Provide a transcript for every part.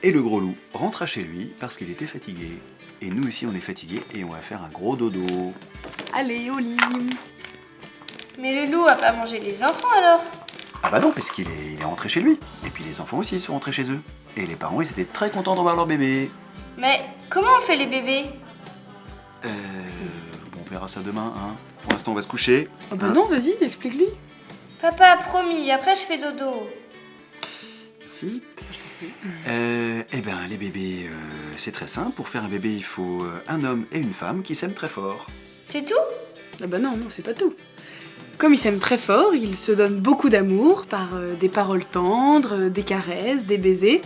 Et le gros loup rentra chez lui parce qu'il était fatigué. Et nous aussi on est fatigués et on va faire un gros dodo. Allez, au lit. Mais le loup a pas mangé les enfants alors? Ah bah non, puisqu'il il est rentré chez lui. Et puis les enfants aussi ils sont rentrés chez eux. Et les parents ils étaient très contents de voir leur bébé. Mais comment on fait les bébés? Bon, on verra ça demain, hein. Pour l'instant on va se coucher. Oh bah non, vas-y, explique-lui. Papa, promis, après je fais dodo. Merci. Eh ben les bébés, c'est très simple. Pour faire un bébé il faut un homme et une femme qui s'aiment très fort. C'est tout? Ah bah non, c'est pas tout. Comme ils s'aiment très fort, ils se donnent beaucoup d'amour par des paroles tendres, des caresses, des baisers.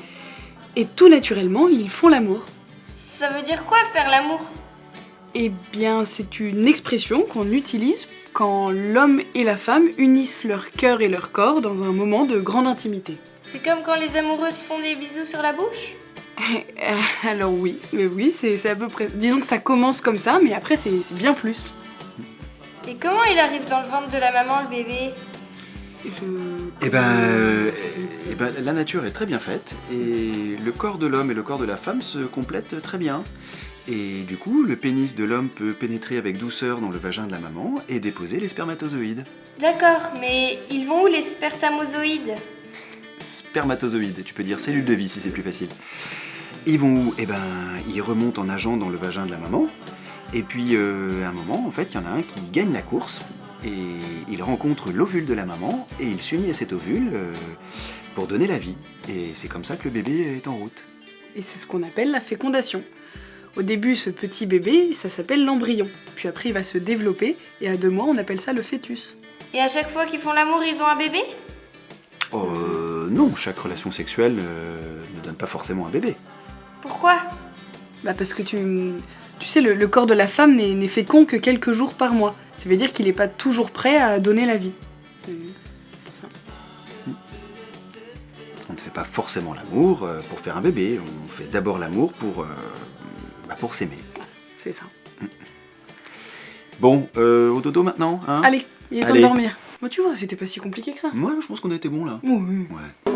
Et tout naturellement, ils font l'amour. Ça veut dire quoi faire l'amour? Eh bien, c'est une expression qu'on utilise quand l'homme et la femme unissent leur cœur et leur corps dans un moment de grande intimité. C'est comme quand les amoureuses font des bisous sur la bouche? Alors oui, c'est à peu près... Disons que ça commence comme ça, mais après c'est bien plus. Et comment il arrive dans le ventre de la maman, le bébé? Eh ben, la nature est très bien faite et le corps de l'homme et le corps de la femme se complètent très bien. Et du coup, le pénis de l'homme peut pénétrer avec douceur dans le vagin de la maman et déposer les spermatozoïdes. D'accord, mais ils vont où les spermatozoïdes? Spermatozoïdes, tu peux dire cellules de vie si c'est plus facile. Ils vont où? Eh ben, ils remontent en nageant dans le vagin de la maman. Et puis, à un moment, en fait, il y en a un qui gagne la course. Et il rencontre l'ovule de la maman et il s'unit à cet ovule pour donner la vie. Et c'est comme ça que le bébé est en route. Et c'est ce qu'on appelle la fécondation. Au début, ce petit bébé, ça s'appelle l'embryon. Puis après, il va se développer et à 2 mois, on appelle ça le fœtus. Et à chaque fois qu'ils font l'amour, ils ont un bébé? Non, chaque relation sexuelle ne donne pas forcément un bébé. Pourquoi? Bah parce que tu sais, le corps de la femme n'est fécond que quelques jours par mois. Ça veut dire qu'il n'est pas toujours prêt à donner la vie. Ça. On ne fait pas forcément l'amour pour faire un bébé. On fait d'abord l'amour pour s'aimer. C'est ça. Bon, au dodo maintenant, hein? Allez, il est temps de Allez. dormir. Moi, tu vois, c'était pas si compliqué que ça. Moi, je pense qu'on a été bons là. Oui. Ouais.